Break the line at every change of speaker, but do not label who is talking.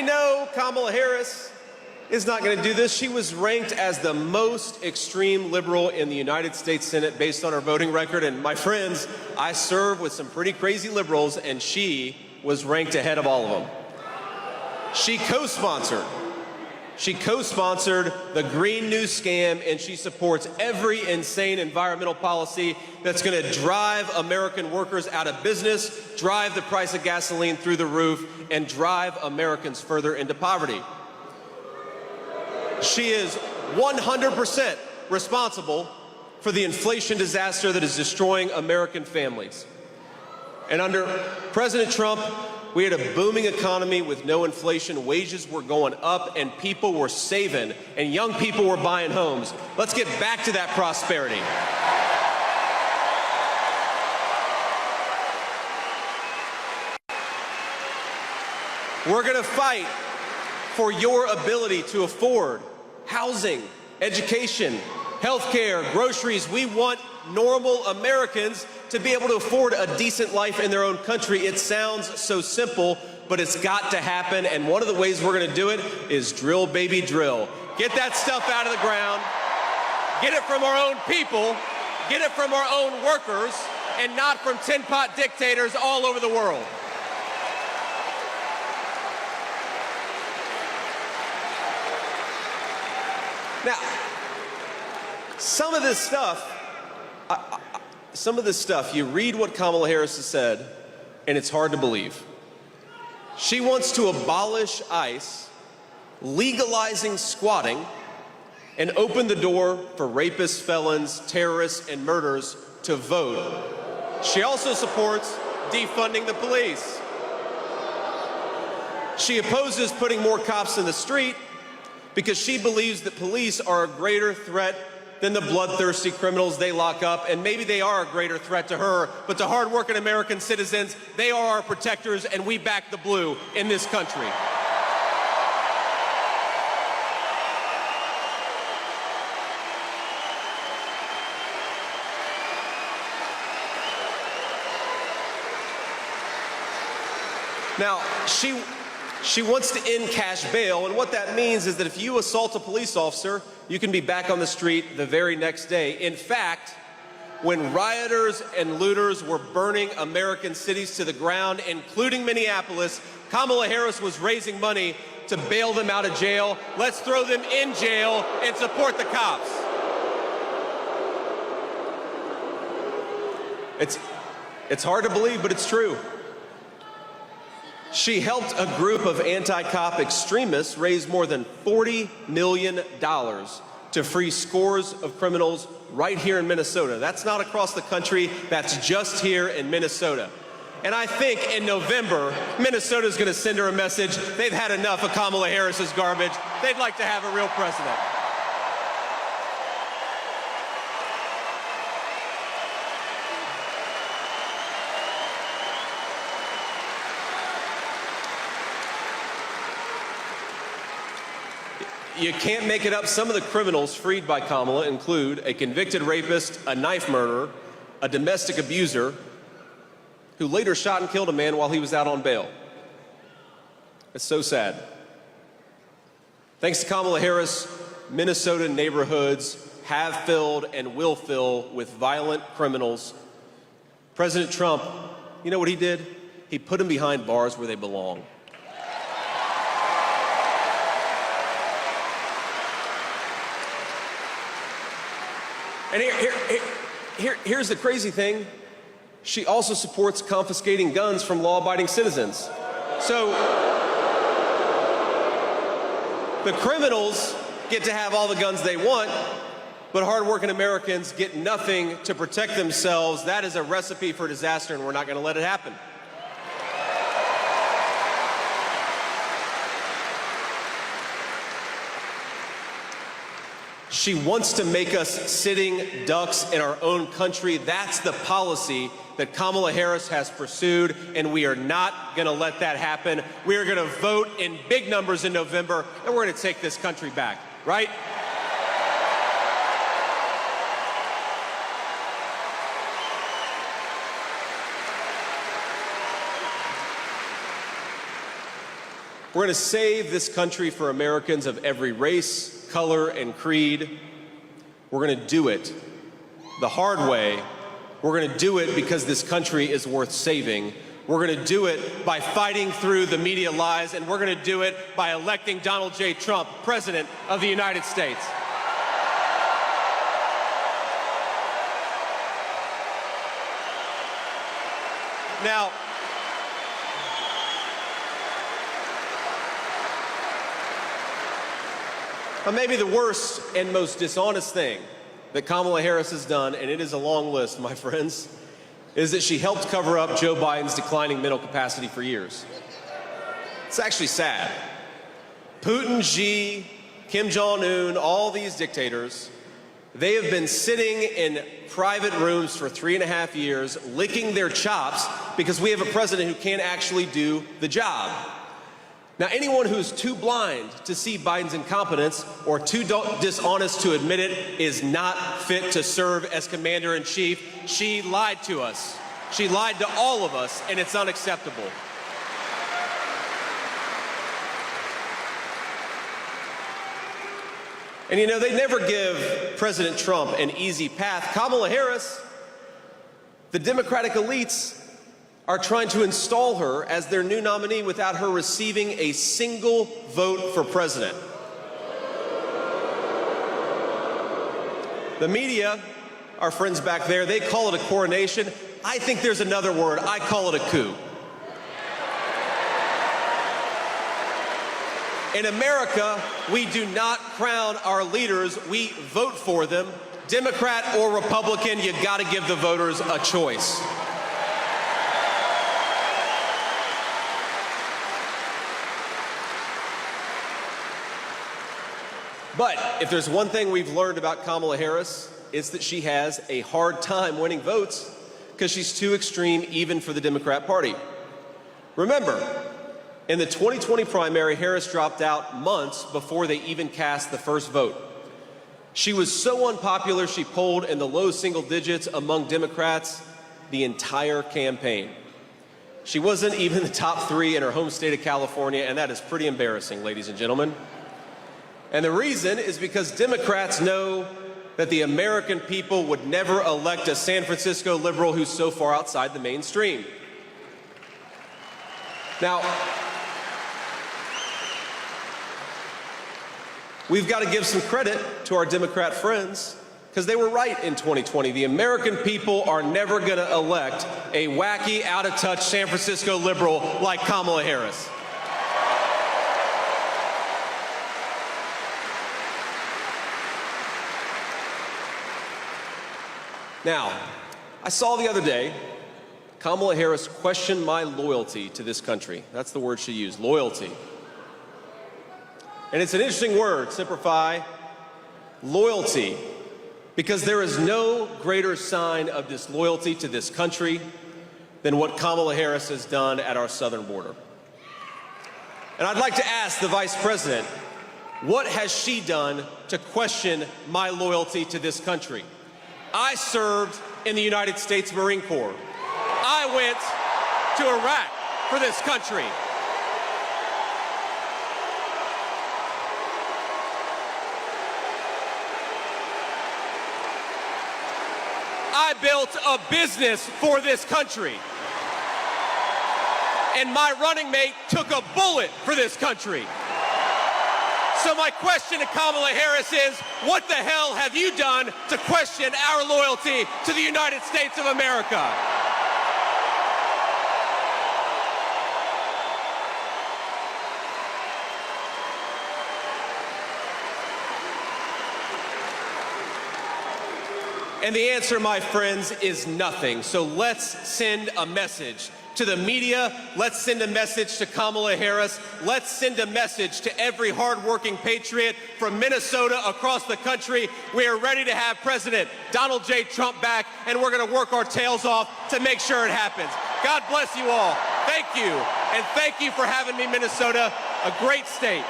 we know Kamala Harris is not going to do this. She was ranked as the most extreme liberal in the United States Senate based on her voting record. And my friends, I serve with some pretty crazy liberals, and she was ranked ahead of all of them. She co-sponsored the Green New Scam, and she supports every insane environmental policy that's going to drive American workers out of business, drive the price of gasoline through the roof, and drive Americans further into poverty. She is 100% responsible for the inflation disaster that is destroying American families. And under President Trump, we had a booming economy with no inflation, wages were going up, and people were saving, and young people were buying homes. Let's get back to that prosperity. We're going to fight for your ability to afford housing, education, healthcare, groceries. We want normal Americans to be able to afford a decent life in their own country. It sounds so simple, but it's got to happen, and one of the ways we're going to do it is drill, baby, drill. Get that stuff out of the ground, get it from our own people, get it from our own workers, and not from tin pot dictators all over the world. Now, some of this stuff, you read what Kamala Harris has said, and it's hard to believe. She wants to abolish ICE, legalizing squatting, and open the door for rapists, felons, terrorists, and murderers to vote. She also supports defunding the police. She opposes putting more cops in the street because she believes that police are a greater threat than the bloodthirsty criminals they lock up, and maybe they are a greater threat to her, but to hardworking American citizens, they are our protectors, and we back the blue in this country. Now, she wants to end cash bail, and what that means is that if you assault a police officer, you can be back on the street the very next day. In fact, when rioters and looters were burning American cities to the ground, including Minneapolis, Kamala Harris was raising money to bail them out of jail. Let's throw them in jail and support the cops. It's hard to believe, but it's true. She helped a group of anti-cop extremists raise more than $40 million to free scores of criminals right here in Minnesota. That's not across the country, that's just here in Minnesota. And I think in November, Minnesota's gonna send her a message. They've had enough of Kamala Harris's garbage. They'd like to have a real president. You can't make it up. Some of the criminals freed by Kamala include a convicted rapist, a knife murderer, a domestic abuser, who later shot and killed a man while he was out on bail. It's so sad. Thanks to Kamala Harris, Minnesota neighborhoods have filled and will fill with violent criminals. President Trump, you know what he did? He put them behind bars where they belong. And here's the crazy thing. She also supports confiscating guns from law-abiding citizens. So the criminals get to have all the guns they want, but hardworking Americans get nothing to protect themselves. That is a recipe for disaster, and we're not going to let it happen. She wants to make us sitting ducks in our own country. That's the policy that Kamala Harris has pursued, and we are not going to let that happen. We are going to vote in big numbers in November, and we're going to take this country back, right? We're going to save this country for Americans of every race, color, and creed. We're going to do it the hard way. We're going to do it because this country is worth saving. We're going to do it by fighting through the media lies, and we're going to do it by electing Donald J. Trump, President of the United States. Now, but maybe the worst and most dishonest thing that Kamala Harris has done, and it is a long list, my friends, is that she helped cover up Joe Biden's declining mental capacity for years. It's actually sad. Putin, Xi, Kim Jong-un, all these dictators, they have been sitting in private rooms for 3.5 years, licking their chops because we have a president who can't actually do the job. Now, anyone who's too blind to see Biden's incompetence or too dishonest to admit it is not fit to serve as commander-in-chief. She lied to us. She lied to all of us, and it's unacceptable. And you know, they never give President Trump an easy path. Kamala Harris, the Democratic elites are trying to install her as their new nominee without her receiving a single vote for president. The media, our friends back there, they call it a coronation. I think there's another word. I call it a coup. In America, we do not crown our leaders, we vote for them. Democrat or Republican, you gotta give the voters a choice. But if there's one thing we've learned about Kamala Harris, it's that she has a hard time winning votes because she's too extreme even for the Democrat Party. Remember, in the 2020 primary, Harris dropped out months before they even cast the first vote. She was so unpopular, she polled in the low single digits among Democrats the entire campaign. She wasn't even the top 3 in her home state of California, and that is pretty embarrassing, ladies and gentlemen. And the reason is because Democrats know that the American people would never elect a San Francisco liberal who's so far outside the mainstream. Now, we've got to give some credit to our Democrat friends because they were right in 2020. The American people are never going to elect a wacky, out-of-touch San Francisco liberal like Kamala Harris. Now, I saw the other day Kamala Harris questioned my loyalty to this country. That's the word she used, loyalty. And it's an interesting word, simplify, loyalty, because there is no greater sign of disloyalty to this country than what Kamala Harris has done at our southern border. And I'd like to ask the Vice President, what has she done to question my loyalty to this country? I served in the United States Marine Corps. I went to Iraq for this country. I built a business for this country. And my running mate took a bullet for this country. So my question to Kamala Harris is, what the hell have you done to question our loyalty to the United States of America? And the answer, my friends, is nothing. So let's send a message to the media. Let's send a message to Kamala Harris. Let's send a message to every hardworking patriot from Minnesota across the country. We are ready to have President Donald J. Trump back, and we're going to work our tails off to make sure it happens. God bless you all. Thank you. And thank you for having me, Minnesota, a great state.